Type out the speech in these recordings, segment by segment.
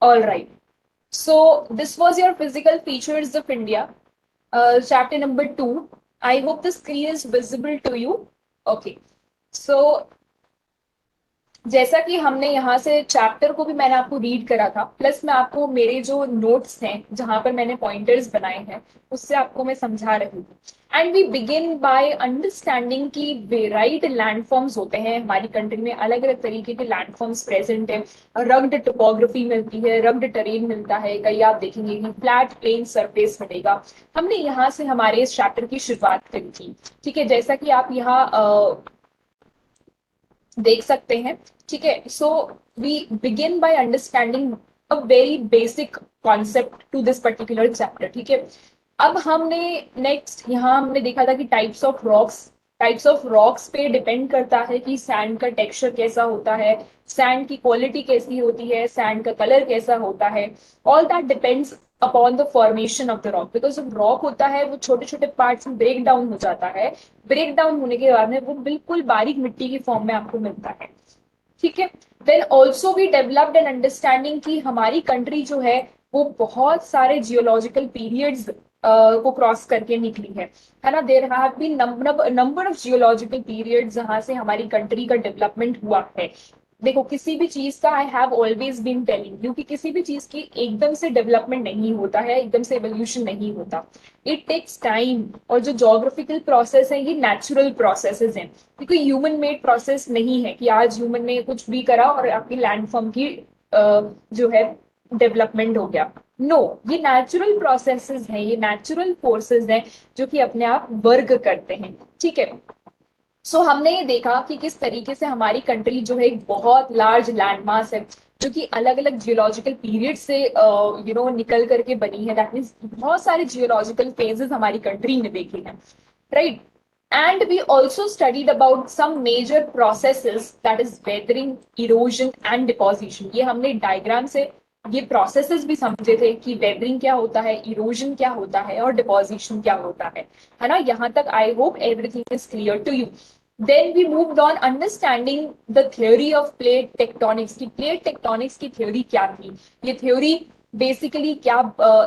All right. So this was your physical features of India, chapter number 2. I hope the screen is visible to you. Okay. So जैसा कि हमने यहाँ से chapter को भी मैंने आपको रीड करा था, प्लस मैं आपको मेरे जो नोट्स हैं जहां पर मैंने पॉइंटर्स बनाए हैं उससे आपको मैं समझा रही हूँ। And we begin by understanding की वेराइड लैंडफॉर्म्स होते हैं हमारी कंट्री में, अलग अलग तरीके के लैंडफॉर्म्स प्रेजेंट है। रग्ड टोपोग्राफी मिलती है, रग्ड टेरेन मिलता है, कहीं आप देखेंगे कि फ्लैट प्लेन सरफेस मिलेगा। हमने यहाँ से हमारे इस चैप्टर की शुरुआत करी थी। ठीक है, जैसा कि आप यहाँ देख सकते हैं। ठीक है, so we begin by understanding a very basic concept to this particular chapter. ठीक है, अब हमने नेक्स्ट यहाँ हमने देखा था कि टाइप्स ऑफ रॉक्स पे डिपेंड करता है कि सैंड का टेक्सचर कैसा होता है, सैंड की क्वालिटी कैसी होती है, सैंड का कलर कैसा होता है। All that depends upon the formation of the rock, because जब रॉक होता है वो छोटे छोटे पार्ट्स में ब्रेक डाउन हो जाता है। ब्रेक डाउन होने के बाद में वो बिल्कुल बारीक मिट्टी की फॉर्म में आपको मिलता है। ठीक है, देन ऑल्सो भी डेवलप्ड एन अंडरस्टैंडिंग कि हमारी कंट्री जो है वो बहुत सारे जियोलॉजिकल पीरियड्स को क्रॉस करके निकली है ना। There have been number of geological period जहां से हमारी कंट्री का डेवलपमेंट हुआ है। देखो किसी भी चीज का I have always been telling you कि किसी भी चीज की एकदम से डेवलपमेंट नहीं होता है, एकदम से एवोल्यूशन नहीं होता। It takes time. और जो जोग्राफिकल प्रोसेस है ये नेचुरल प्रोसेसेस हैं, क्योंकि ह्यूमन मेड प्रोसेस नहीं है कि आज ह्यूमन ने कुछ भी करा और आपकी लैंडफॉर्म की जो है डेवलपमेंट हो गया। नो, ये नेचुरल प्रोसेसेस हैं, ये नेचुरल फोर्सेस हैं जो कि अपने आप वर्क करते हैं। ठीक है, हमने ये देखा कि किस तरीके से हमारी कंट्री जो है एक बहुत लार्ज लैंडमास है जो कि अलग अलग जियोलॉजिकल पीरियड से निकल करके बनी है। दैट मीन्स बहुत सारे जियोलॉजिकल फेजेस हमारी कंट्री ने देखे हैं, right. And we also studied about some major processes, that is weathering, erosion and deposition. ये हमने डायग्राम से ये प्रोसेसेस भी समझे थे कि वेदरिंग क्या होता है, इरोजन क्या होता है और डिपोजिशन क्या होता है ना। यहाँ तक I hope everything is clear to you. Then we moved on understanding the theory of plate tectonics की प्लेट टेक्टोनिक्स की थ्योरी क्या थी। ये थ्योरी बेसिकली क्या,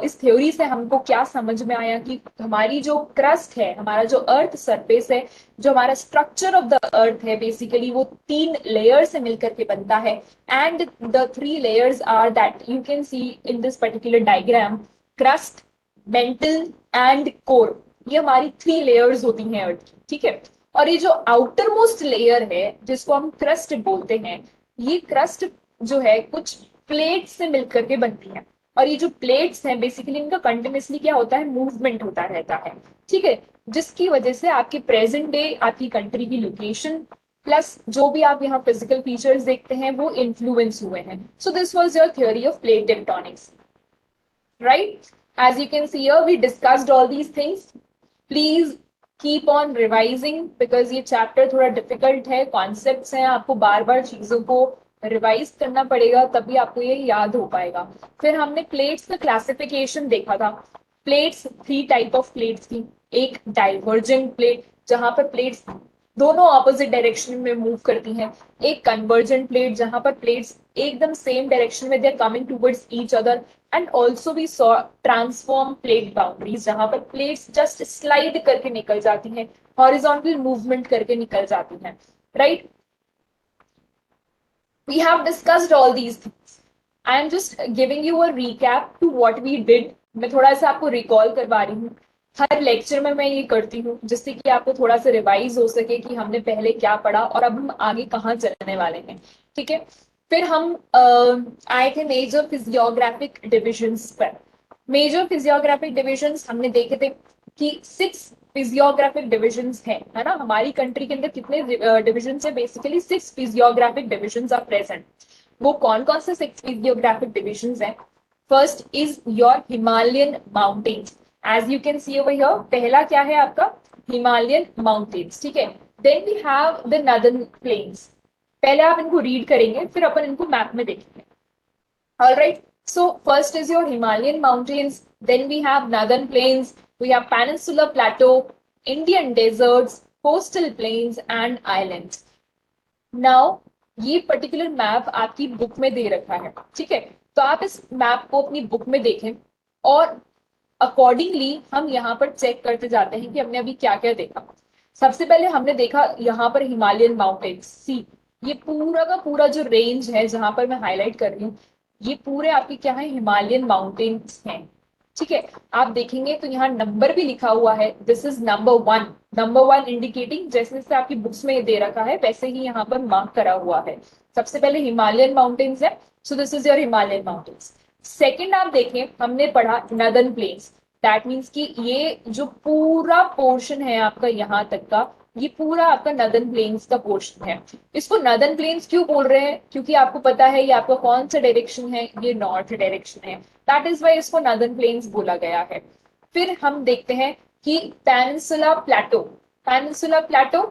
इस थ्योरी से हमको क्या समझ में आया कि हमारी जो क्रस्ट है, हमारा जो अर्थ सरफेस है, जो हमारा स्ट्रक्चर ऑफ द अर्थ है, बेसिकली वो 3 लेयर से मिलकर के बनता है। And the 3 layers are that you can see in this particular diagram, crust, mantle and core. ये हमारी 3 लेयर्स होती हैं अर्थ की। ठीक है, और ये जो आउटर मोस्ट लेयर है जिसको हम क्रस्ट बोलते हैं, ये क्रस्ट जो है कुछ प्लेट्स से मिलकर के बनती है। और ये जो प्लेट्स हैं बेसिकली इनका कंटिन्यूसली क्या होता है, मूवमेंट होता रहता है। ठीक है, जिसकी वजह से आपकी प्रेजेंट डे आपकी कंट्री की लोकेशन प्लस जो भी आप यहाँ फिजिकल फीचर्स देखते हैं वो इन्फ्लुएंस हुए हैं। So this was your theory of plate tectonics, right? As you can see here, we discussed all these things. Please keep on revising because ये चैप्टर थोड़ा डिफिकल्ट है, कॉन्सेप्ट्स हैं, आपको बार बार चीजों को रिवाइज करना पड़ेगा तभी आपको ये याद हो पाएगा। फिर हमने प्लेट्स का क्लासिफिकेशन देखा था। प्लेट्स 3 टाइप ऑफ प्लेट्स थी। एक डाइवर्जेंट प्लेट जहां पर प्लेट्स दोनों ऑपोजिट डायरेक्शन में मूव करती हैं। एक कन्वर्जेंट प्लेट जहां पर प्लेट्स एकदम सेम डायरेक्शन में they are coming towards each other. And also we saw transform plate boundaries जहां पर प्लेट्स जस्ट स्लाइड करके निकल जाती हैं, हॉरिजॉन्टल मूवमेंट करके निकल जाती हैं, right. We have discussed all these things. I am just giving you a recap to what we did. मैं थोड़ा सा आपको रिकॉल करवा रही हूँ। हर लेक्चर में मैं ये करती हूँ जिससे कि आपको थोड़ा सा रिवाइज हो सके कि हमने पहले क्या पढ़ा और अब हम आगे कहाँ चलने वाले हैं। ठीक है, फिर हम आए थे मेजर फिजियोग्राफिक डिविजन्स पर। मेजर फिजियोग्राफिक डिविजन्स हमने देखे थे कि 6 फिजियोग्राफिक डिविजन्स हैं, है ना। हमारी कंट्री के अंदर कितने डिविजन्स है, basically 6 physiographic divisions are present. वो कौन कौन से 6 फिजियोग्राफिक डिविजन्स हैं? First is your Himalayan mountains. As you can see over here, पहला क्या है आपका, हिमालयन माउंटेन्स। ठीक है, then we have the northern plains. पहले आप इनको रीड करेंगे फिर अपन इनको मैप में देखेंगे। All right. So first is your Himalayan mountains. Then we have northern plains. We have Peninsula Plateau, Indian deserts, coastal plains and islands. Now ये particular map आपकी बुक में दे रखा है। ठीक है, तो आप इस मैप को अपनी बुक में देखें और अकॉर्डिंगली हम यहाँ पर चेक करते जाते हैं कि हमने अभी क्या क्या देखा। सबसे पहले हमने देखा यहाँ पर हिमालयन माउंटेन्स। सी, ये पूरा का पूरा जो रेंज है जहां पर मैं हाईलाइट कर रही हूँ, ये पूरे आपके क्या है, हिमालयन माउंटेन्स हैं। ठीक है, आप देखेंगे तो यहाँ नंबर भी लिखा हुआ है, this is number one. Number one indicating, जैसे जैसे आपकी बुक्स में दे रखा है वैसे ही यहाँ पर मार्क करा हुआ है। सबसे पहले हिमालयन माउंटेन्स है, so this is your Himalayan mountains. Second आप देखें, हमने पढ़ा नदर्न प्लेन्स। दैट मीन्स कि ये जो पूरा पोर्शन है आपका यहाँ तक का, ये पूरा आपका नदर्न प्लेन्स का पोर्शन है। इसको नदर्न प्लेन्स क्यों बोल रहे हैं, क्योंकि आपको पता है ये आपका कौन सा डायरेक्शन है, ये नॉर्थ डायरेक्शन है। दैट इज वाई इसको नदर्न प्लेन्स बोला गया है। फिर हम देखते हैं कि पेनिनसुला प्लेटो। पेनिनसुला प्लेटो,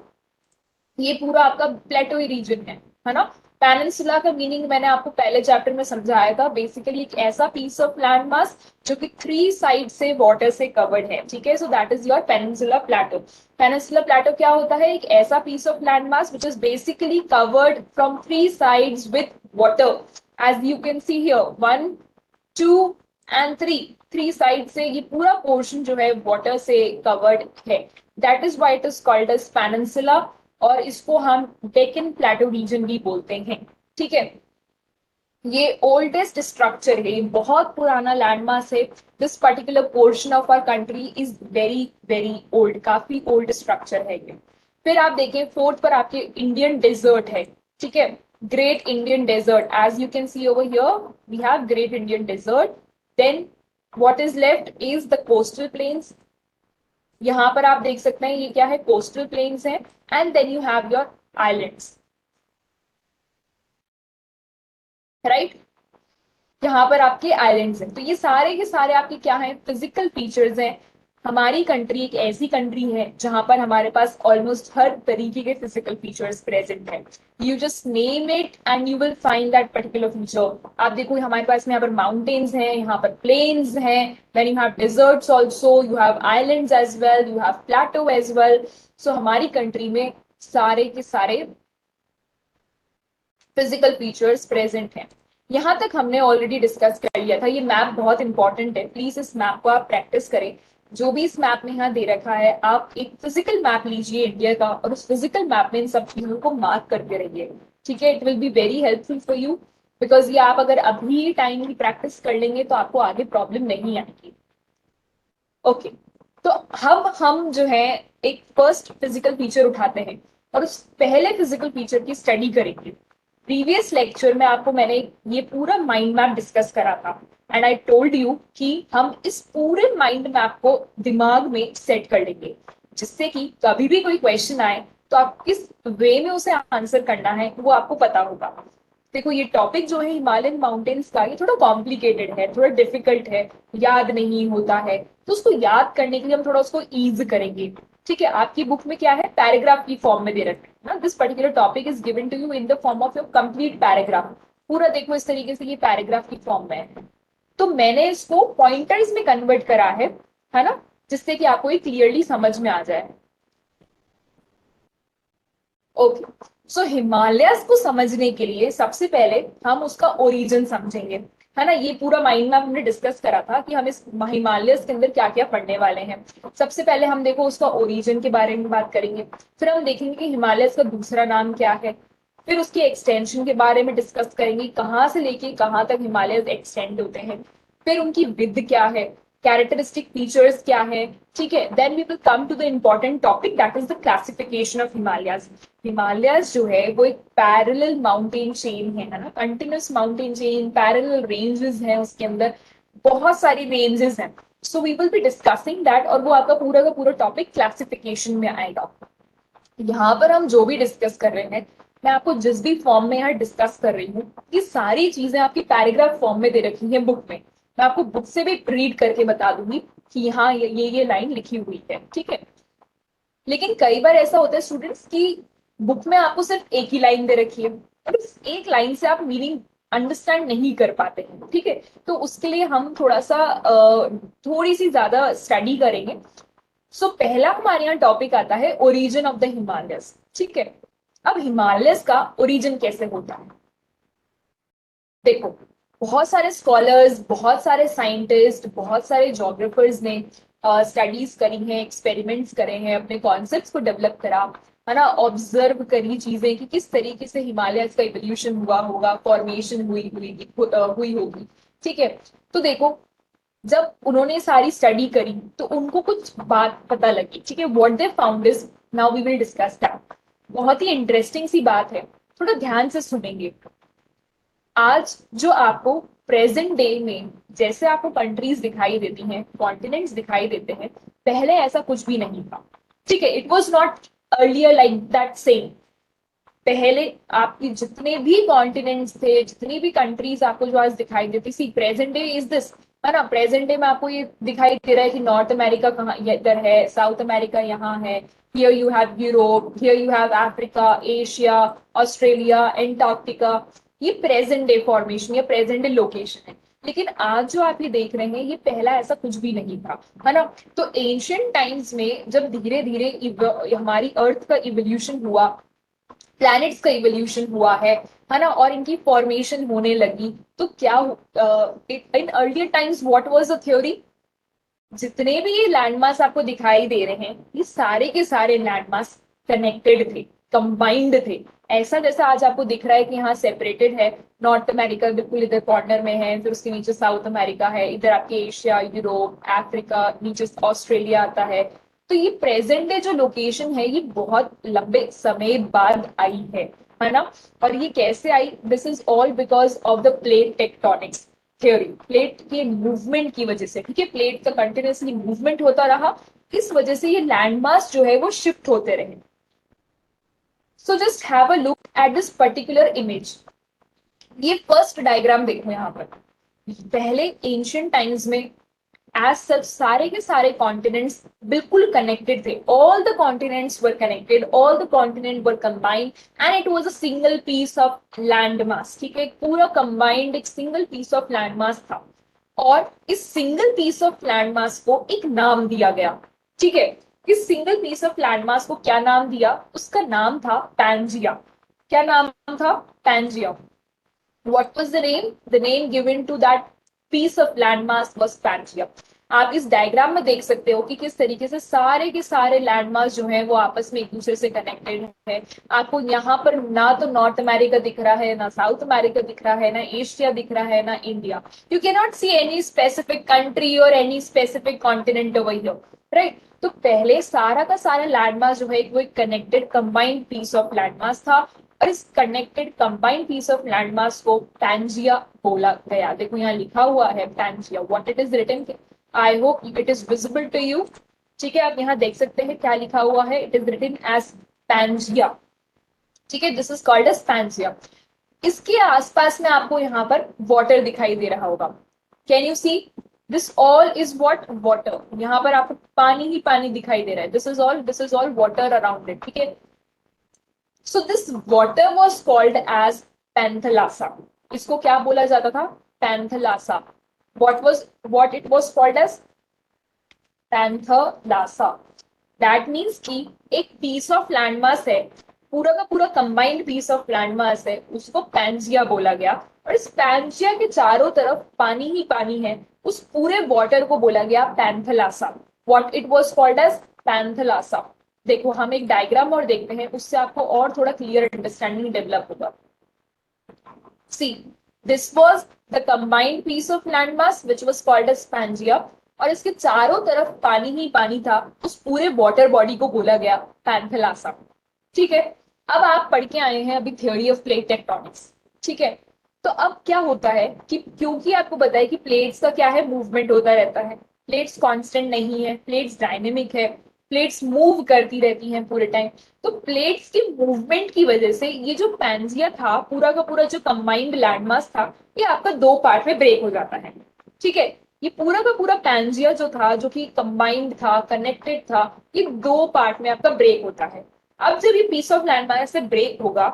ये पूरा आपका प्लेटो रीजन है ना। पेनिनसुला का मीनिंग मैंने आपको पहले चैप्टर में समझाया था, बेसिकली एक ऐसा पीस ऑफ लैंड मास जो कि 3 साइड से वाटर से कवर्ड है। ठीक है, so that is your peninsula plateau. Peninsula plateau क्या होता है, एक ऐसा piece of land mass which is basically covered from 3 sides with water. As you can see here, 1, 2 and 3, 3 side से ये पूरा पोर्शन जो है वाटर से कवर्ड है। That is why it is called as peninsula, और इसको हम डेक्कन प्लेटो रीजन भी बोलते हैं। ठीक है, ये ओल्डेस्ट स्ट्रक्चर है, बहुत पुराना लैंडमास है। This particular portion of our country is very very old, काफी ओल्ड स्ट्रक्चर है ये। फिर आप देखें फोर्थ पर आपके इंडियन डेजर्ट है। ठीक है, great Indian desert, as you can see over here we have great Indian desert. Then what is left is the coastal plains. यहाँ पर आप देख सकते हैं ये क्या है, कोस्टल प्लेन्स है। And then you have your islands, right. यहाँ पर आपके आइलैंड्स हैं। तो ये सारे के सारे आपके क्या हैं, फिजिकल फीचर्स हैं। हमारी कंट्री एक ऐसी कंट्री है जहां पर हमारे पास ऑलमोस्ट हर तरीके के फिजिकल फीचर्स प्रेजेंट है। You just name it and you will find that particular feature. आप देखो हमारे पास में यहाँ पर माउंटेन्स हैं, यहाँ पर प्लेन्स हैं, then you have deserts also, you have islands as well, you have plateau as well. So हमारी कंट्री में सारे के सारे फिजिकल फीचर्स प्रेजेंट हैं। यहां तक हमने ऑलरेडी डिस्कस कर लिया था। ये मैप बहुत इंपॉर्टेंट है, प्लीज इस मैप को आप प्रैक्टिस करें। जो भी इस मैप में यहाँ दे रखा है, आप एक फिजिकल मैप लीजिए इंडिया का, और उस फिजिकल मैप में इन सब चीजों को मार्क करते रहिए। ठीक है, it will be very helpful for you, because ये आप अगर अभी टाइम की प्रैक्टिस कर लेंगे तो आपको आगे प्रॉब्लम नहीं आएगी। ओके, तो हम जो है एक फर्स्ट फिजिकल फीचर उठाते हैं और उस पहले फिजिकल फीचर की स्टडी करेंगे। प्रीवियस लेक्चर में आपको मैंने ये पूरा माइंड मैप डिस्कस करा था, एंड आई टोल्ड यू कि हम इस पूरे माइंड मैप को दिमाग में सेट कर लेंगे, जिससे कि कभी भी कोई क्वेश्चन आए तो आप किस वे में उसे आंसर करना है वो आपको पता होगा। देखो ये टॉपिक जो है हिमालयन माउंटेन्स का, ये थोड़ा कॉम्प्लिकेटेड है, थोड़ा डिफिकल्ट है, याद नहीं होता है। तो उसको याद करने के लिए हम थोड़ा उसको ईज करेंगे। ठीक है, आपकी बुक में क्या है, पैराग्राफ की फॉर्म में दे रखा है ना। This particular topic is given to you in the form of your complete paragraph. पूरा देखो इस तरीके से ये पैराग्राफ की फॉर्म में है। तो मैंने इसको पॉइंटर्स में कन्वर्ट करा है ना, जिससे कि आपको ये क्लियरली समझ में आ जाए। ओके, सो हिमालयस को समझने के लिए सबसे पहले हम उसका ओरिजिन समझेंगे, है ना। ये पूरा माइंड मैप हमने डिस्कस करा था कि हम इस हिमालयस के अंदर क्या क्या पढ़ने वाले हैं। सबसे पहले हम देखो उसका ओरिजिन के बारे में बात करेंगे, फिर हम देखेंगे कि हिमालयस का दूसरा नाम क्या है, फिर उसके एक्सटेंशन के बारे में डिस्कस करेंगे, कहाँ से लेके कहाँ तक हिमालयस एक्सटेंड होते हैं, फिर उनकी विद क्या है, कैरेक्टरिस्टिक फीचर्स क्या है। ठीक है, then we will come to the important topic, that is the classification of Himalayas. Himalayas जो है वो एक पैरेलल माउंटेन चेन है ना, continuous mountain chain, parallel ranges हैं उसके अंदर, बहुत सारी रेंजेस हैं। So we will be discussing that, और वो आपका पूरा का पूरा टॉपिक क्लासिफिकेशन में आएगा। यहाँ पर हम जो भी डिस्कस कर रहे हैं, मैं आपको जिस भी फॉर्म में यहाँ डिस्कस कर रही हूँ, ये सारी चीजें आपकी पैराग्राफ फॉर्म में दे रखी है बुक में। मैं आपको बुक से भी रीड करके बता दूंगी कि यहाँ ये लाइन लिखी हुई है। ठीक है, लेकिन कई बार ऐसा होता है स्टूडेंट्स की बुक में आपको सिर्फ एक ही लाइन दे रखी है, और उस एक लाइन से आप मीनिंग अंडरस्टैंड नहीं कर पाते हैं। ठीक है, तो उसके लिए हम थोड़ा सा थोड़ी सी ज्यादा स्टडी करेंगे। सो पहला हमारे यहाँ टॉपिक आता है ओरिजिन ऑफ द हिमालयस। ठीक है, अब हिमालयस का ओरिजिन कैसे होता है, देखो बहुत सारे स्कॉलर्स, बहुत सारे साइंटिस्ट, बहुत सारे जोग्राफर्स ने स्टडीज करी हैं, एक्सपेरिमेंट्स करे हैं, अपने कॉन्सेप्ट्स को डेवलप करा, है ना, ऑब्जर्व करी चीजें कि किस तरीके से हिमालय का इवोल्यूशन हुआ होगा, फॉर्मेशन हुई होगी। ठीक है, तो देखो, जब उन्होंने सारी स्टडी करी तो उनको कुछ बात पता लगी। ठीक है, what they found is, now we will discuss that. बहुत ही इंटरेस्टिंग सी बात है, थोड़ा ध्यान से सुनेंगे। आज जो आपको प्रेजेंट डे में जैसे आपको कंट्रीज दिखाई देती हैं, कॉन्टिनेंट्स दिखाई देते हैं, पहले ऐसा कुछ भी नहीं था। ठीक है, it was not earlier like that same. पहले आपकी जितने भी कॉन्टिनेंट्स थे, जितनी भी कंट्रीज आपको जो आज दिखाई देती, सी प्रेजेंट डे इज दिस, है ना, प्रेजेंट डे में आपको ये दिखाई दे रहा है कि नॉर्थ अमेरिका कहाँ इधर है, साउथ अमेरिका यहाँ है, here you have Europe, here you have Africa, Asia, Australia, Antarctica. ये प्रेजेंट डे फॉर्मेशन, ये प्रेजेंट डे लोकेशन है। लेकिन आज जो आप ये देख रहे हैं, ये पहला ऐसा कुछ भी नहीं था, है ना। तो एंशियंट टाइम्स में जब धीरे धीरे हमारी अर्थ का इवोल्यूशन हुआ, प्लैनेट्स का इवोल्यूशन हुआ है ना, और इनकी फॉर्मेशन होने लगी, तो क्या in earlier times what was the theory, जितने भी ये लैंडमास आपको दिखाई दे रहे हैं, ये सारे के सारे लैंडमास कनेक्टेड थे, कंबाइंड थे। ऐसा जैसा आज आपको दिख रहा है कि यहाँ सेपरेटेड है, नॉर्थ अमेरिका बिल्कुल इधर कॉर्नर में है, फिर उसके नीचे साउथ अमेरिका है, इधर आपके एशिया, यूरोप, अफ्रीका, नीचे ऑस्ट्रेलिया आता है। तो ये प्रेजेंट डे जो लोकेशन है, ये बहुत लंबे समय बाद आई है ना। और ये कैसे आई, this is all because of the plate tectonics theory, plate के मूवमेंट की वजह से। ठीक है, प्लेट का कंटिन्यूसली मूवमेंट होता रहा, इस वजह से ये लैंडमास जो है वो शिफ्ट होते रहे। So just have a look at this particular image. ये फर्स्ट डायग्राम देखो यहाँ पर। पहले एंशियंट टाइम्स में एज सच सारे के सारे कॉन्टिनेंट्स बिल्कुल कनेक्टेड थे, all the continents were connected, all the continent were combined, and it was a single piece of land mass. ठीक है, पूरा कंबाइंड एक single piece of land mass था, और इस single piece of land mass को एक नाम दिया गया। ठीक है, इस single piece of land mass को क्या नाम दिया, उसका नाम था पैंजिया। क्या नाम था, Pangaea. What was the name? The name given to that piece of landmass was Pangaea. आप इस डायग्राम में देख सकते हो कि किस तरीके से सारे के सारे लैंडमास जो हैं वो आपस में एक दूसरे से कनेक्टेड है। आपको यहाँ पर ना तो नॉर्थ अमेरिका दिख रहा है, ना साउथ अमेरिका दिख रहा है, ना एशिया दिख रहा है, ना India. You can not see any specific country और any specific continent over here, right. तो पहले सारा का सारा लैंडमास जो है वो एक connected combined piece of landmass था, और इस connected combined piece of landmass को पैंजिया बोला गया। देखो यहाँ लिखा हुआ है Pangaea, what it is written, I hope it is visible to you. ठीक है, आप यहाँ देख सकते हैं क्या लिखा हुआ है, it is written as Pangaea. ठीक है, this is called as Pangaea. इसके आसपास में आपको यहाँ पर वाटर दिखाई दे रहा होगा, can you see, this all is what, water. यहाँ पर आपको पानी ही पानी दिखाई दे रहा है, this is all water around it. ठीक है, so this water was called as Panthalassa. इसको क्या बोला जाता था, Panthalassa. What it was called as Panthalassa. That means कि एक पीस ऑफ लैंडमास है, पूरा का पूरा कंबाइंड पीस ऑफ लैंडमास है, उसको पैंजिया बोला गया। और इस पैंजिया के चारों तरफ पानी ही पानी है, उस पूरे वाटर को बोला गया Panthalassa. What it was called as Panthalassa. देखो हम एक डायग्राम और देखते हैं, उससे आपको और थोड़ा क्लियर अंडरस्टैंडिंग डेवलप होगा। See, this was the combined piece of landmass which was called as Pangaea, और इसके चारों तरफ पानी ही पानी था, उस पूरे वाटर बॉडी को बोला गया पैंथलासा। ठीक है, अब आप पढ़ के आए हैं अभी थ्योरी ऑफ प्लेट टेक्टोनिक्स। ठीक है, तो अब क्या होता है कि क्योंकि आपको पता है कि प्लेट्स का क्या है, मूवमेंट होता रहता है, प्लेट्स कांस्टेंट नहीं है, प्लेट्स डायनेमिक है, प्लेट्स मूव करती रहती हैं पूरे टाइम। तो प्लेट्स की मूवमेंट की वजह से ये जो पैंजिया था, पूरा का पूरा जो कंबाइंड लैंडमास था, ये आपका दो पार्ट में ब्रेक हो जाता है। ठीक है, ये पूरा का पूरा पैंजिया जो था, जो कि कंबाइंड था, कनेक्टेड था, ये दो पार्ट में आपका ब्रेक होता है। अब जब ये पीस ऑफ लैंडमास से ब्रेक होगा,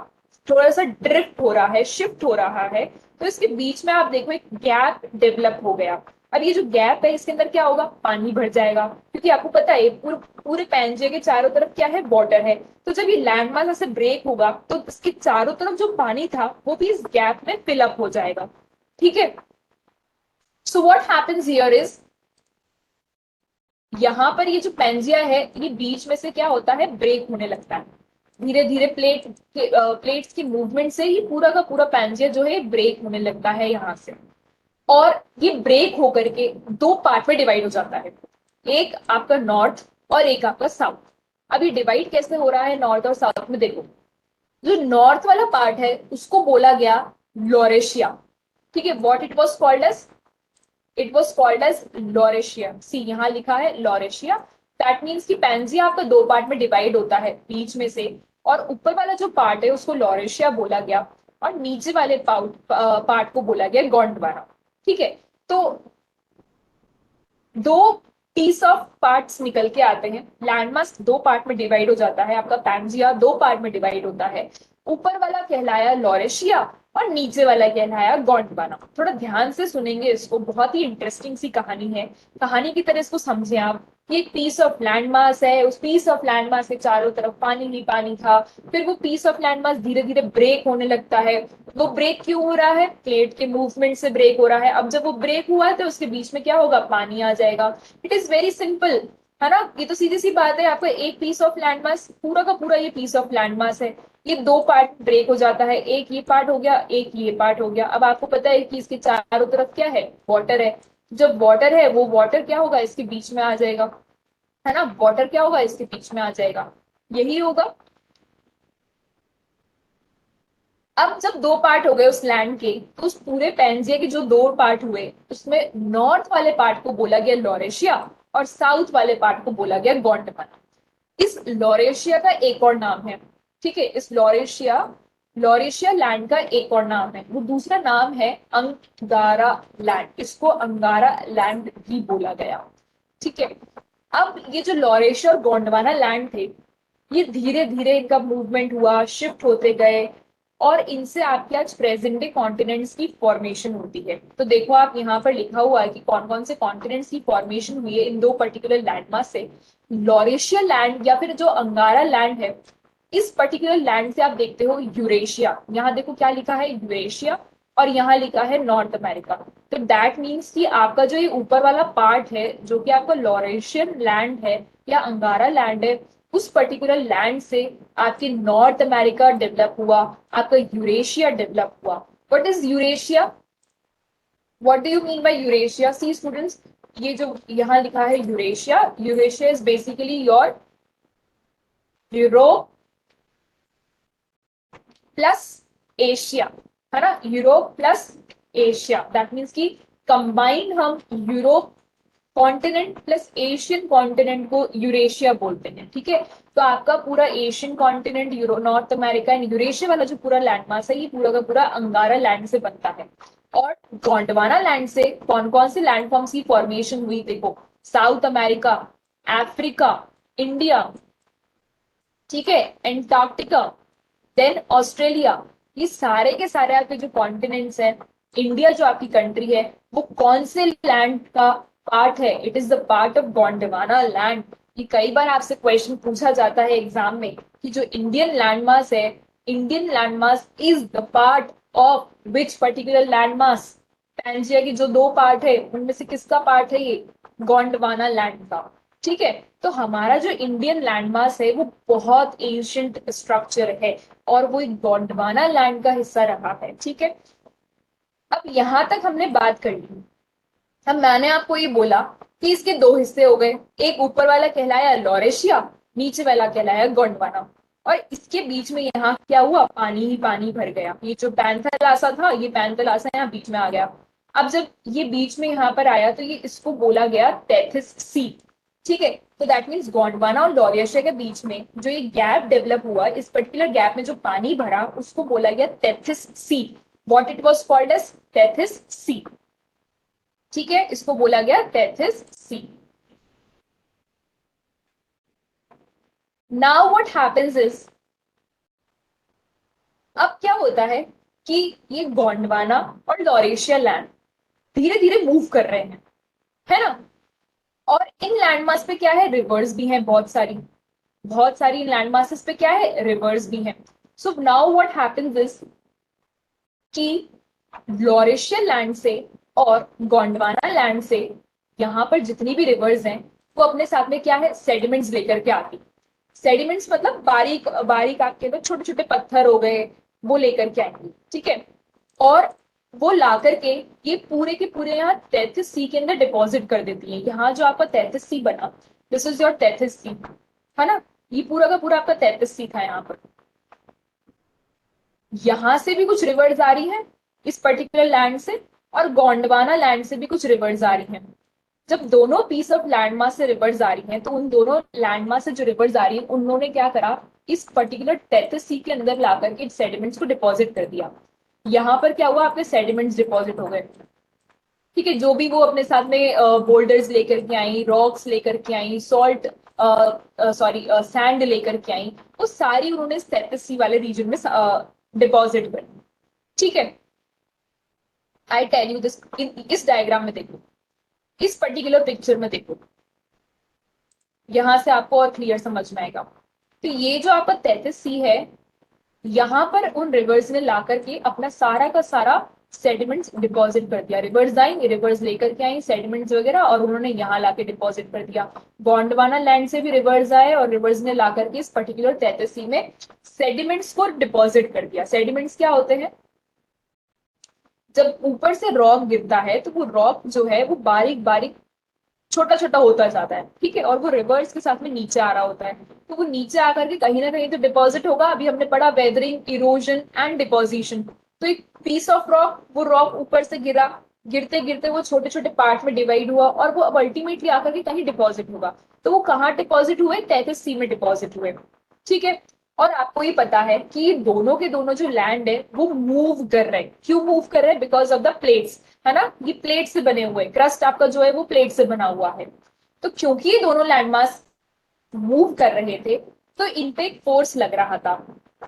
थोड़ा सा ड्रिफ्ट हो रहा है, शिफ्ट हो रहा है, तो इसके बीच में आप देखो एक गैप डेवलप हो गया। अब ये जो गैप है, इसके अंदर क्या होगा, पानी भर जाएगा, क्योंकि आपको पता है पूरे पैंजे के चारों तरफ क्या है, वाटर है। तो जब ये लैंडमास ऐसे ब्रेक होगा, तो इसके चारों तरफ जो पानी था वो भी इस गैप में फिल अप हो जाएगा। ठीक है। So what happens here is, यहाँ पर ये जो पेंजिया है ये बीच में से क्या होता है, ब्रेक होने लगता है। धीरे धीरे प्लेट्स की मूवमेंट से ही पूरा का पूरा पेंजिया जो है ब्रेक होने लगता है यहाँ से। और ये ब्रेक होकर के दो पार्ट में डिवाइड हो जाता है, एक आपका नॉर्थ और एक आपका साउथ। अभी डिवाइड कैसे हो रहा है नॉर्थ और साउथ में, देखो जो नॉर्थ वाला पार्ट है उसको बोला गया लॉरेशिया। ठीक है, what it was called as, it was called as Laurasia. See यहाँ लिखा है लॉरेशिया। दैट मीन्स कि पैंजिया आपका दो पार्ट में डिवाइड होता है बीच में से, और ऊपर वाला जो पार्ट है उसको लॉरेशिया बोला गया, और नीचे वाले पार्ट को बोला गया गोंडवाना। ठीक है, तो दो पीस ऑफ पार्ट्स निकल के आते हैं, लैंडमास दो पार्ट में डिवाइड हो जाता है, आपका पैंजिया दो पार्ट में डिवाइड होता है। ऊपर वाला कहलाया लॉरेशिया और नीचे वाला कहलाया गोंडवाना। थोड़ा ध्यान से सुनेंगे इसको, बहुत ही इंटरेस्टिंग सी कहानी है, कहानी की तरह इसको समझें आप। ये एक पीस ऑफ लैंडमास है, उस पीस ऑफ लैंडमास के चारों तरफ पानी ही पानी था। फिर वो पीस ऑफ लैंडमास धीरे धीरे ब्रेक होने लगता है। वो ब्रेक क्यों हो रहा है, प्लेट के मूवमेंट से ब्रेक हो रहा है। अब जब वो ब्रेक हुआ है तो उसके बीच में क्या होगा, पानी आ जाएगा। इट इज वेरी सिंपल, है ना, ये तो सीधी सी बात है। आपका एक पीस ऑफ लैंडमास पूरा का पूरा ये पीस ऑफ लैंडमास है, ये दो पार्ट ब्रेक हो जाता है, एक ये पार्ट हो गया, एक ये पार्ट हो गया। अब आपको पता है कि इसके चारों तरफ क्या है, वाटर है। जब वाटर है वो वाटर क्या होगा, इसके बीच में आ जाएगा, है ना, वाटर क्या होगा, इसके बीच में आ जाएगा, यही होगा। अब जब दो पार्ट हो गए उस लैंड के, तो उस पूरे पेंजिया के जो दो पार्ट हुए उसमें नॉर्थ वाले पार्ट को बोला गया लॉरेशिया और साउथ वाले पार्ट को बोला गया गोंडवाना। इस लॉरेशिया का एक और नाम है, ठीक है, इस लॉरेशिया लॉरेशिया लैंड का एक और नाम है, वो दूसरा नाम है अंगारा लैंड, इसको अंगारा लैंड भी बोला गया। ठीक है, अब ये जो लॉरेशिया और गोंडवाना लैंड थे, ये धीरे धीरे इनका मूवमेंट हुआ, शिफ्ट होते गए, और इनसे आपके आज प्रेजेंट डे कॉन्टिनेंट्स की फॉर्मेशन होती है। तो देखो आप यहाँ पर लिखा हुआ है कि कौन कौन से कॉन्टिनेंट्स की फॉर्मेशन हुई है इन दो पर्टिकुलर लैंडमास से। लॉरेशिया लैंड या फिर जो अंगारा लैंड है, इस पर्टिकुलर लैंड से आप देखते हो यूरेशिया, यहाँ देखो क्या लिखा है यूरेशिया, और यहाँ लिखा है नॉर्थ अमेरिका। तो दैट मीन्स कि आपका जो ये ऊपर वाला पार्ट है जो कि आपका लॉरेशियन लैंड है या अंगारा लैंड है, उस पर्टिकुलर लैंड से आपके नॉर्थ अमेरिका डेवलप हुआ, आपका यूरेशिया डेवलप हुआ। What is Eurasia, what do you mean by Eurasia, see students, ये जो यहाँ लिखा है Eurasia, Eurasia is basically your Europe plus Asia, है ना, Europe plus Asia. That means कि कंबाइन हम Europe continent plus Asian continent को यूरेशिया बोलते हैं। ठीक है, तो आपका पूरा Asian continent, Euro North America and Eurasia वाला जो पूरा लैंडमास है, ये पूरा का पूरा अंगारा लैंड से बनता है। और गोंडवाना लैंड से कौन कौन से लैंड फॉर्म्स की फॉर्मेशन हुई, देखो साउथ अमेरिका, अफ्रीका, इंडिया, ठीक है, एंटार्क्टिका, देन ऑस्ट्रेलिया, ये सारे के सारे आपके जो कॉन्टिनेंट्स हैं, इंडिया जो आपकी कंट्री है, वो कौन से लैंड का पार्ट है, it is the part of Gondwana land. ये कई बार आपसे क्वेश्चन पूछा जाता है एग्जाम में कि जो इंडियन लैंडमास है, Indian landmass is the part of which particular landmass, Pangaea की जो दो पार्ट है उनमें से किसका पार्ट है ये, गोंडवाना लैंड का। ठीक है, तो हमारा जो इंडियन लैंडमास है वो बहुत एंशियंट स्ट्रक्चर है, और वो एक गोंडवाना लैंड का हिस्सा रहा है। ठीक है, अब यहां तक हमने बात कर ली। अब मैंने आपको ये बोला कि इसके दो हिस्से हो गए, एक ऊपर वाला कहलाया लॉरेशिया, नीचे वाला कहलाया गोंडवाना, और इसके बीच में यहाँ क्या हुआ, पानी ही पानी भर गया। ये जो पैंथलासा था, ये पैंथलासा यहाँ बीच में आ गया। अब जब ये बीच में यहाँ पर आया तो ये इसको बोला गया टेथिस सी। ठीक है, तो दैट मीन्स गोंडवाना और लॉरेशिया के बीच में जो ये गैप डेवलप हुआ, इस पर्टिकुलर गैप में जो पानी भरा उसको बोला गया Tethys sea. What it was called as Tethys sea. ठीक है, इसको बोला गया Tethys sea. Now what happens is, अब क्या होता है कि ये गोंडवाना और लॉरेशिया लैंड धीरे धीरे मूव कर रहे हैं, है ना, और इन लैंडमास पे क्या है, रिवर्स भी हैं बहुत सारी लैंड मासेस पे क्या है, रिवर्स भी हैं। So now what happens is कि लॉरेशियल लैंड से और गोंडवाना लैंड से यहाँ पर जितनी भी रिवर्स हैं वो अपने साथ में क्या है, सेडिमेंट्स लेकर के आती। सेडिमेंट्स मतलब बारीक बारीक आपके तो छोटे छोटे पत्थर हो गए, वो लेकर के आएंगे, ठीक है। और वो ला करके ये पूरे के पूरे यहाँ 33C के अंदर डिपॉजिट कर देती है। यहाँ जो आपका 33C बना, दिस इज योर 33C, है ना, ये पूरा का पूरा आपका 33C था यहाँ पर। यहां से भी कुछ रिवर्स आ रही है इस पर्टिकुलर लैंड से, और गोंडवाना लैंड से भी कुछ रिवर्स आ रही है। जब दोनों पीस ऑफ लैंड मास से रिवर्स आ रही हैं, तो उन दोनों लैंड मास से जो रिवर्स आ रही है, उन्होंने क्या करा, इस पर्टिकुलर 33C के अंदर ला करके सेडिमेंट्स को डिपॉजिट कर दिया। यहाँ पर क्या हुआ, आपके सेडिमेंट्स डिपॉजिट हो गए, ठीक है। जो भी वो अपने साथ में बोल्डर्स लेकर के आई, रॉक्स लेकर के आई, सॉल्ट सॉरी सैंड लेकर के आई, वो सारी उन्होंने 33C वाले रीजन में डिपॉजिट कर, ठीक है। आई टेल यू दिस, इस डायग्राम में देखो, इस पर्टिकुलर पिक्चर में देखो, यहां से आपको और क्लियर समझ में आएगा। तो ये जो आपका 33C है, यहाँ पर उन रिवर्स ने ला करके अपना सारा का सारा सेडिमेंट्स डिपॉजिट कर दिया। रिवर्स आई, रिवर्स लेकर के आई सेडिमेंट्स वगैरह, और उन्होंने यहाँ लाके डिपॉजिट कर दिया। गोंडवाना लैंड से भी रिवर्स आए और रिवर्स ने ला करके इस पर्टिकुलर 33C में सेडिमेंट्स को डिपॉजिट कर दिया। सेडिमेंट्स क्या होते हैं, जब ऊपर से रॉक गिरता है तो वो रॉक जो है वो बारीक बारीक छोटा छोटा होता जाता है, ठीक है, और वो रिवर्स के साथ में नीचे आ रहा होता है। तो वो नीचे आकर के कहीं ना कहीं तो डिपॉजिट होगा। अभी हमने पढ़ा वेदरिंग, इरोजन एंड डिपोजिशन। तो एक पीस ऑफ रॉक, वो रॉक ऊपर से गिरा, गिरते गिरते वो छोटे छोटे पार्ट में डिवाइड हुआ, और वो अब अल्टीमेटली आकर के कहीं डिपॉजिट होगा। तो वो कहाँ डिपॉजिट हुए, 33C में डिपॉजिट हुए, ठीक है। और आपको ये पता है कि दोनों के दोनों जो लैंड है वो मूव कर रहे हैं। क्यों मूव कर रहे हैं, बिकॉज ऑफ द प्लेट्स, है ना, ये प्लेट से बने हुए, क्रस्ट आपका जो है वो प्लेट से बना हुआ है। तो क्योंकि ये दोनों लैंडमास मूव कर रहे थे, तो इन पे एक फोर्स लग रहा था।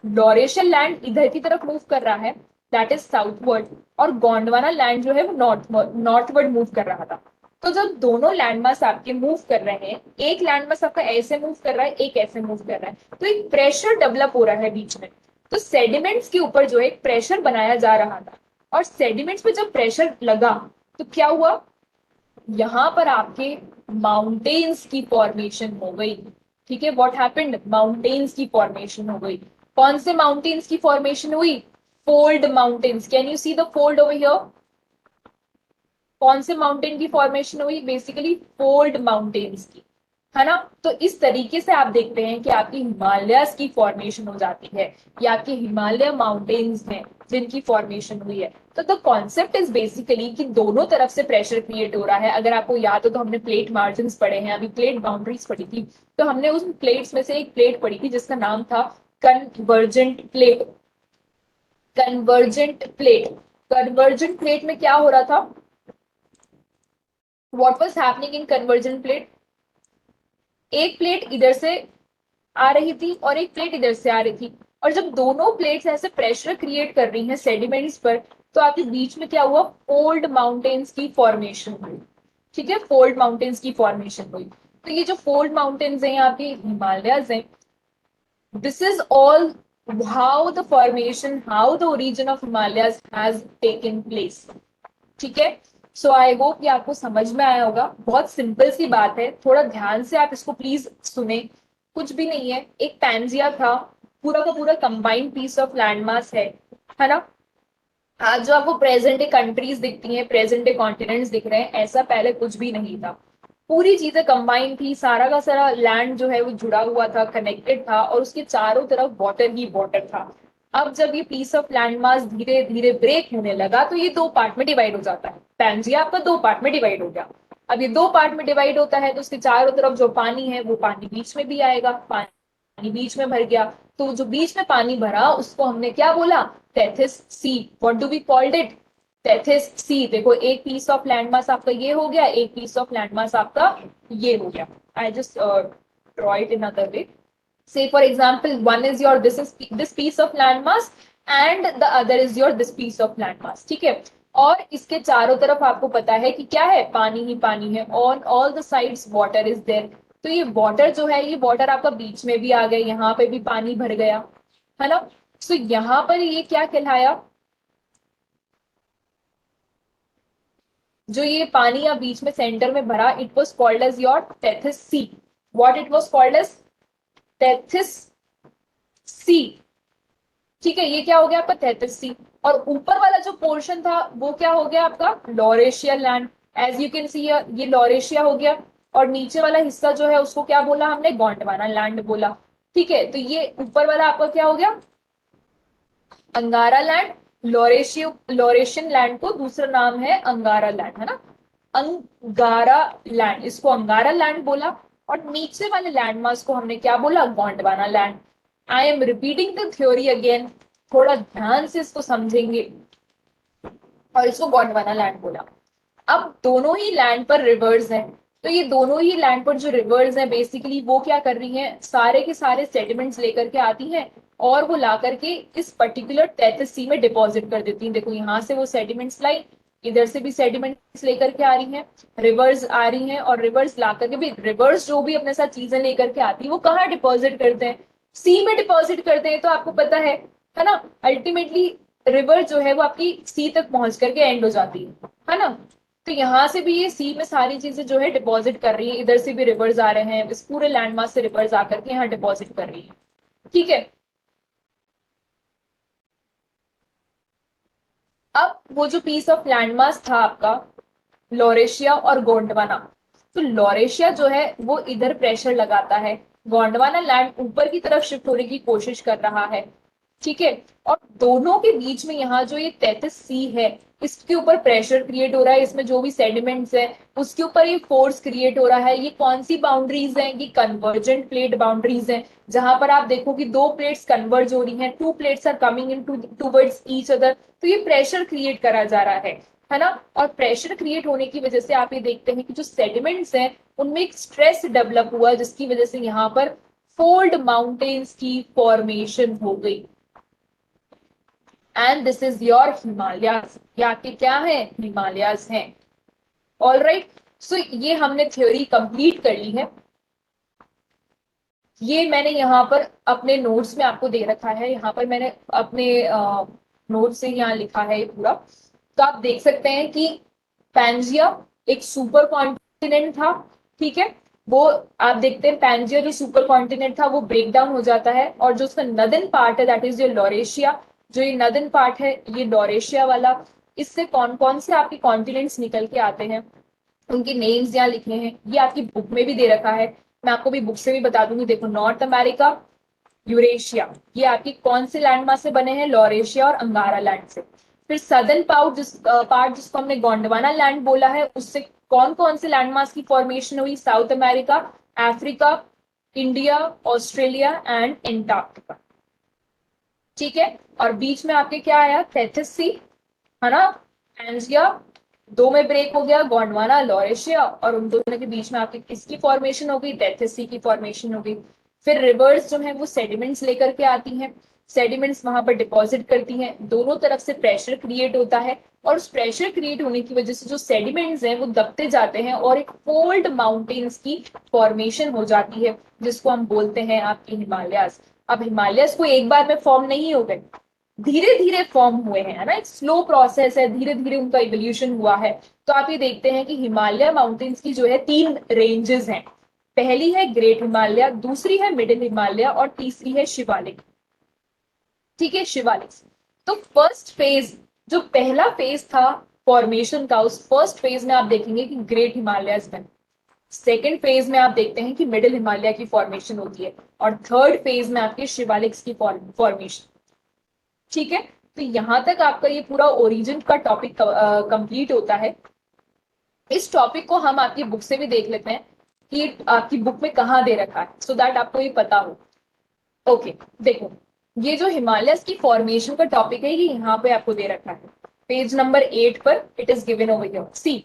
लॉरेशियल लैंड इधर की तरफ मूव कर रहा है, दैट इज साउथवर्ड, और गोंडवाना लैंड जो है वो नॉर्थवर्ड मूव कर रहा था। तो जब दोनों लैंडमास आपके मूव कर रहे हैं, एक लैंडमास आपका ऐसे मूव कर रहा है, एक ऐसे मूव कर रहा है, तो एक प्रेशर डेवलप हो रहा है बीच में। तो सेडिमेंट्स के ऊपर जो है एक प्रेशर बनाया जा रहा था, और सेडिमेंट्स पे जब प्रेशर लगा तो क्या हुआ, यहां पर आपके माउंटेन्स की फॉर्मेशन हो गई, ठीक है। व्हाट हैपेंड, माउंटेन्स की फॉर्मेशन हो गई। कौन से माउंटेन्स की फॉर्मेशन हुई, fold mountains. Can you see the fold over here, कौन से माउंटेन की फॉर्मेशन हुई, बेसिकली फोल्ड माउंटेन्स की, है ना। तो इस तरीके से आप देखते हैं कि आपकी हिमालयस की फॉर्मेशन हो जाती है, या आपके हिमालय माउंटेन्स हैं जिनकी फॉर्मेशन हुई है। तो द कॉन्सेप्ट इज बेसिकली कि दोनों तरफ से प्रेशर क्रिएट हो रहा है। अगर आपको याद हो तो हमने प्लेट मार्जिन पढ़े हैं, अभी प्लेट बाउंड्रीज पढ़ी थी, तो हमने उस प्लेट्स में से एक प्लेट पढ़ी थी जिसका नाम था convergent plate. Convergent plate, convergent plate में क्या हो रहा था, what was happening in convergent plate, एक प्लेट इधर से आ रही थी और एक प्लेट इधर से आ रही थी, और जब दोनों प्लेट्स ऐसे प्रेशर क्रिएट कर रही हैं सेडिमेंट्स पर, तो आपके बीच में क्या हुआ, फोल्ड माउंटेन्स की फॉर्मेशन हुई, ठीक है, फोल्ड माउंटेन्स की फॉर्मेशन हुई। तो ये जो फोल्ड माउंटेन्स हैं आपके हिमालयस हैं, this is all how the formation, how the origin of Himalayas has taken place, ठीक है। सो आई होप ये आपको समझ में आया होगा। बहुत सिंपल सी बात है, थोड़ा ध्यान से आप इसको प्लीज सुने। कुछ भी नहीं है, एक पैंजिया था, पूरा का पूरा कंबाइंड पीस ऑफ लैंडमास है ना। आज जो आपको प्रेजेंट डे कंट्रीज दिखती हैं, प्रेजेंट डे कॉन्टिनेंट्स दिख रहे हैं, ऐसा पहले कुछ भी नहीं था। पूरी चीजें कंबाइंड थी, सारा का सारा लैंड जो है वो जुड़ा हुआ था, कनेक्टेड था, और उसके चारों तरफ वाटर ही वाटर था। अब जब ये पीस ऑफ लैंड मास धीरे धीरे ब्रेक होने लगा, तो ये दो पार्ट में डिवाइड हो जाता है। पैंजिया आपका दो पार्ट में डिवाइड हो गया। अब ये दो पार्ट में डिवाइड होता है, तो उसके चारों तरफ जो पानी है वो पानी बीच में भी आएगा, पानी बीच में भर गया। तो जो बीच में पानी भरा उसको हमने क्या बोला, Tethys sea. What do we called it, Tethys sea. देखो एक पीस ऑफ लैंडमास आपका ये हो गया, एक पीस ऑफ लैंडमास आपका ये हो गया। I just draw it in other way. Say for example, one is your this piece of landmass and the other is your this piece of landmass, ठीक है। और इसके चारों तरफ आपको पता है कि क्या है, पानी ही पानी है, on all the sides water is there. तो ये वाटर जो है, ये वाटर आपका बीच में भी आ गया, यहाँ पे भी पानी भर गया, है ना। सो यहाँ पर ये क्या कहलाया, जो ये पानी या बीच में सेंटर में भरा, it was called as your Tethys sea. What it was called as? Tethys sea. ठीक है, ये क्या हो गया आपका? Tethys sea. और ऊपर वाला जो पोर्शन था वो क्या हो गया आपका? Laurasia land. As you can see ये लॉरेशिया हो गया। और नीचे वाला हिस्सा जो है उसको क्या बोला हमने? गोंडवाना लैंड बोला। ठीक है, तो ये ऊपर वाला आपका क्या हो गया? अंगारा लैंड। लॉरेशियन लैंड को दूसरा नाम है अंगारा लैंड, है ना? अंगारा लैंड, इसको अंगारा लैंड बोला। और नीचे वाले लैंड मास को हमने क्या बोला? Gondwana land. I am repeating the theory again, थोड़ा ध्यान से इसको समझेंगे। और इसको गोंडवाना लैंड बोला। अब दोनों ही लैंड पर रिवर्स हैं, तो ये दोनों ही लैंड पर जो रिवर्स हैं बेसिकली वो क्या कर रही हैं? सारे के सारे सेडिमेंट्स लेकर के आती हैं और वो ला करके इस पर्टिकुलर टेथिस सी में डिपॉजिट कर देती हैं। देखो यहाँ से वो सेडिमेंट्स लाई, इधर से भी सेडिमेंट्स लेकर के आ रही हैं, रिवर्स आ रही हैं, और रिवर्स ला करके भी, रिवर्स जो भी अपने साथ चीजें लेकर के आती है वो कहाँ डिपॉजिट करते हैं? सी में डिपॉजिट करते हैं। तो आपको पता है ना? अल्टीमेटली रिवर जो है वो आपकी सी तक पहुंच करके एंड हो जाती है ना? तो यहाँ से भी ये सी में सारी चीजें जो है डिपॉजिट कर रही है, इधर से भी रिवर्स आ रहे हैं, इस पूरे लैंडमास से रिवर्स आकर के यहाँ डिपॉजिट कर रही है। ठीक है, अब वो जो पीस ऑफ लैंडमास था आपका लॉरेशिया और गोंडवाना, तो लॉरेशिया जो है वो इधर प्रेशर लगाता है, गोंडवाना लैंड ऊपर की तरफ शिफ्ट होने की कोशिश कर रहा है। ठीक है, और दोनों के बीच में यहाँ जो ये 33C है, इसके ऊपर प्रेशर क्रिएट हो रहा है, इसमें जो भी सेडिमेंट्स है उसके ऊपर ये फोर्स क्रिएट हो रहा है। ये कौन सी बाउंड्रीज हैं? ये कन्वर्जेंट प्लेट बाउंड्रीज हैं, जहां पर आप देखो कि दो प्लेट्स कन्वर्ज हो रही हैं, two plates are coming in towards each other, तो ये प्रेशर क्रिएट करा जा रहा है ना? और प्रेशर क्रिएट होने की वजह से आप ये देखते हैं कि जो सेडिमेंट्स हैं उनमें एक स्ट्रेस डेवलप हुआ, जिसकी वजह से यहाँ पर फोल्ड माउंटेन्स की फॉर्मेशन हो गई। And this is your Himalayas. ये आपके क्या है? हिमालयाज हैं। ऑल राइट, सो ये हमने थ्योरी कंप्लीट कर ली है। ये मैंने यहाँ पर अपने नोट्स में आपको दे रखा है, यहाँ पर मैंने अपने नोट से यहाँ लिखा है ये पूरा। तो आप देख सकते हैं कि पैंजिया एक सुपर कॉन्टिनेंट था। ठीक है, वो आप देखते हैं पैंजिया जो सुपर कॉन्टिनेंट था वो ब्रेक डाउन हो जाता है, और जो उसका नदन पार्ट है दैट इज योर लॉरेशिया, जो ये नदन पार्ट है ये लॉरेशिया वाला, इससे कौन कौन से आपके कॉन्टिनेंट्स निकल के आते हैं उनके नेम्स यहाँ लिखे हैं, ये आपकी बुक में भी दे रखा है। मैं आपको भी बुक से भी बता दूंगी। देखो, नॉर्थ अमेरिका, यूरेशिया, ये आपकी कौन से लैंडमास से बने हैं? लॉरेशिया और अंगारा लैंड से। फिर सदर्न पार्ट जिसको हमने गोंडवाना लैंड बोला है, उससे कौन कौन से लैंडमास की फॉर्मेशन हुई? South America, Africa, India, Australia and Antarctica. ठीक है, और बीच में आपके क्या आया? टेथिस सी, है ना? एंजिया, दो में ब्रेक हो गया, गोंडवाना, लॉरेशिया, और उन दोनों के बीच में आपकी किसकी फॉर्मेशन हो गई? टेथिस सी की फॉर्मेशन हो गई। फिर रिवर्स जो है वो सेडिमेंट्स लेकर के आती हैं, सेडिमेंट्स वहां पर डिपॉजिट करती हैं, दोनों तरफ से प्रेशर क्रिएट होता है, और उस प्रेशर क्रिएट होने की वजह से जो सेडिमेंट्स हैं वो दबते जाते हैं और एक फोल्ड माउंटेन्स की फॉर्मेशन हो जाती है, जिसको हम बोलते हैं आपकी हिमालयास। अब हिमालयस को एक बार में फॉर्म नहीं हो गए, धीरे धीरे फॉर्म हुए हैं, है ना? एक स्लो प्रोसेस है, धीरे धीरे उनका इवोल्यूशन हुआ है। तो आप ये देखते हैं कि हिमालय माउंटेन्स की जो है तीन रेंजेस हैं। पहली है ग्रेट हिमालय, दूसरी है मिडिल हिमालय, और तीसरी है शिवालिक। ठीक है, शिवालिक। तो फर्स्ट फेज, जो पहला फेज था फॉर्मेशन का, उस फर्स्ट फेज में आप देखेंगे कि ग्रेट हिमालयस बने। सेकेंड फेज में आप देखते हैं कि मिडिल हिमालय की फॉर्मेशन होती है, और थर्ड फेज में आपके शिवालिक्स की फॉर्मेशन। ठीक है, तो यहां तक आपका ये पूरा ओरिजिन का टॉपिक कंप्लीट होता है। इस टॉपिक को हम आपकी बुक से भी देख लेते हैं कि आपकी बुक में कहाँ दे रखा है, सो दैट आपको ये पता हो। ओके, देखो, ये जो हिमालयस की फॉर्मेशन का टॉपिक है ये यहाँ पे आपको दे रखा है, पेज नंबर 8 पर। It is given over here. See,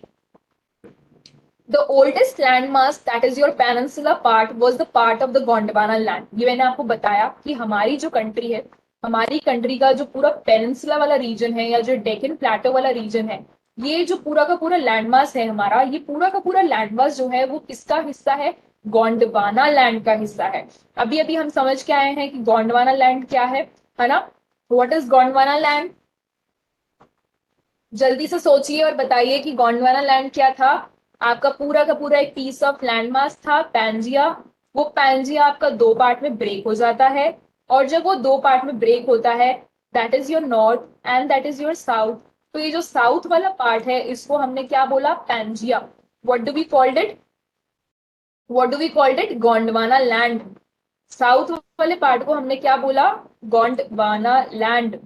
the oldest landmass that is your peninsula part was the part of the Gondwana land। ये मैंने आपको बताया कि हमारी जो कंट्री है, हमारी कंट्री का जो पूरा पेनिनसुला वाला रीजन है या जो डेक्कन प्लेटो वाला रीजन है, ये जो पूरा का पूरा लैंडमास है हमारा, ये पूरा का पूरा लैंडमास जो है वो किसका हिस्सा है? गोंडवाना लैंड का हिस्सा है। अभी अभी हम समझ के आए हैं कि गोंडवाना लैंड क्या है ना? What is Gondwana land? जल्दी से सोचिए और बताइए कि गोंडवाना लैंड क्या था। आपका पूरा का पूरा एक पीस ऑफ लैंड मास था, पैंजिया। वो पैंजिया आपका दो पार्ट में ब्रेक हो जाता है, और जब वो दो पार्ट में ब्रेक होता है, that is your north and that is your south. तो ये जो साउथ वाला पार्ट है, इसको हमने क्या बोला, Pangaea. What do we called it, what do we called it, Gondwana land. South वाले पार्ट को हमने क्या बोला, गोंडवाना लैंड।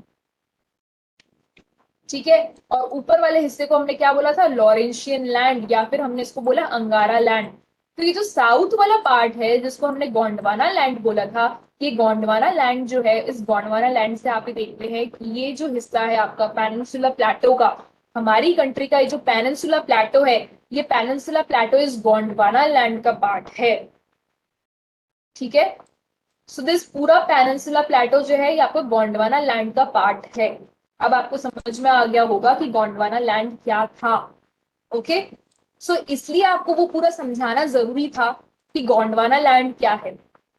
ठीक है। और ऊपर वाले हिस्से को हमने क्या बोला था, लॉरेंशियन लैंड, या फिर हमने इसको बोला अंगारा लैंड। तो ये जो साउथ वाला पार्ट है जिसको हमने गोंडवाना लैंड बोला था, ये गोंडवाना लैंड जो है, इस गोंडवाना लैंड से आप ये देखते हैं कि ये जो हिस्सा है आपका पेनिनसुला प्लेटो का, हमारी कंट्री का ये जो पेनिनसुला प्लेटो है, ये पेनिनसुला प्लेटो इस गोंडवाना लैंड का पार्ट है। ठीक है। सो दिस पूरा पेनिनसुला प्लेटो जो है, ये आपको गोंडवाना लैंड का पार्ट है। अब आपको समझ में आ गया होगा कि गोंडवाना लैंड क्या था। ओके। सो इसलिए आपको वो पूरा समझाना जरूरी था कि गोंडवाना लैंड क्या है।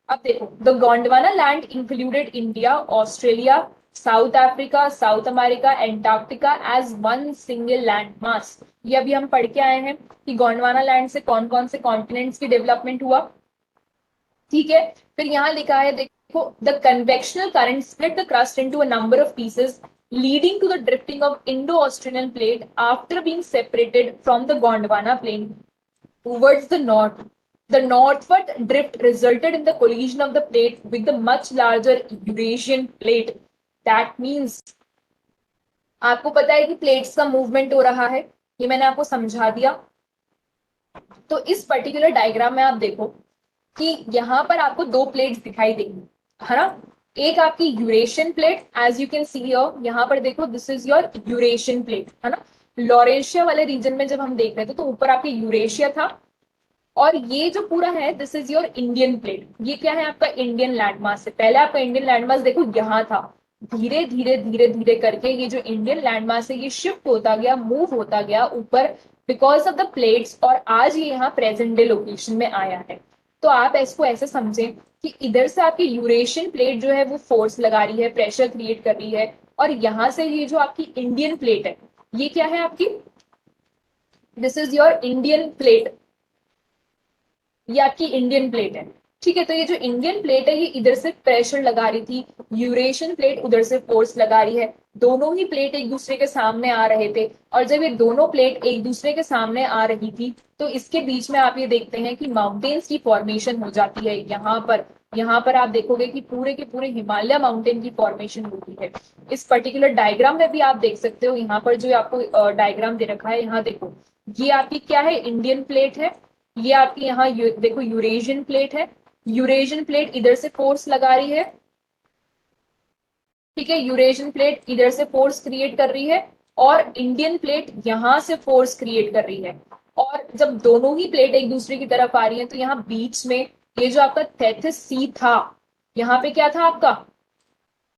अब देखो, the Gondwana land included India, Australia, South Africa, South America, Antarctica as one single land mass. ये अभी हम पढ़ के आए हैं कि गोंडवाना लैंड से कौन कौन से कॉन्टिनेंट्स की डेवलपमेंट हुआ। ठीक है। फिर यहाँ लिखा है, देखो, the convectional current split the crust into a number of pieces leading to the drifting of Indo-Australian plate after being separated from the Gondwana plain towards the north. The northward drift resulted in the collision of the plate with the much larger Eurasian plate. That means आपको पता है कि plates का movement हो रहा है, ये मैंने आपको समझा दिया। तो इस पर्टिकुलर डायग्राम में आप देखो कि यहाँ पर आपको दो प्लेट्स दिखाई देंगी, है ना। एक आपकी Eurasian plate, as you can see here, यहाँ पर देखो, this is your Eurasian plate, है ना। लॉरेशिया वाले रीजन में जब हम देख रहे थे तो ऊपर आपके यूरेशिया था, और ये जो पूरा है, this is your Indian plate. ये क्या है, आपका इंडियन लैंडमास है। पहले आपका इंडियन लैंडमास देखो यहाँ था, धीरे धीरे धीरे धीरे करके ये जो इंडियन लैंडमास है, ये शिफ्ट होता गया, मूव होता गया ऊपर, बिकॉज ऑफ द प्लेट्स, और आज ये यहाँ प्रेजेंट डे लोकेशन में आया है। तो आप इसको ऐसे समझें कि इधर से आपकी यूरेशियन प्लेट जो है वो फोर्स लगा रही है, प्रेशर क्रिएट कर रही है, और यहाँ से ये जो आपकी इंडियन प्लेट है, ये क्या है आपकी, this is your Indian plate, ये आपकी इंडियन प्लेट है। ठीक है। तो ये जो इंडियन प्लेट है, ये इधर से प्रेशर लगा रही थी, यूरेशियन प्लेट उधर से फोर्स लगा रही है, दोनों ही प्लेट एक दूसरे के सामने आ रहे थे। और जब ये दोनों प्लेट एक दूसरे के सामने आ रही थी, तो इसके बीच में आप ये देखते हैं कि माउंटेन्स की फॉर्मेशन हो जाती है। यहाँ पर आप देखोगे कि पूरे के पूरे हिमालय माउंटेन की फॉर्मेशन होती है। इस पर्टिकुलर डायग्राम में भी आप देख सकते हो, यहाँ पर जो आपको डायग्राम दे रखा है, यहाँ देखो, ये आपकी क्या है, इंडियन प्लेट है। ये आपकी यहाँ देखो यूरेशियन प्लेट है। यूरेशियन प्लेट इधर से फोर्स लगा रही है, ठीक है। यूरेशियन प्लेट इधर से फोर्स क्रिएट कर रही है, और इंडियन प्लेट यहाँ से फोर्स क्रिएट कर रही है। और जब दोनों ही प्लेट एक दूसरे की तरफ आ रही है, तो यहाँ बीच में ये जो आपका थेथिस सी था, यहाँ पे क्या था आपका,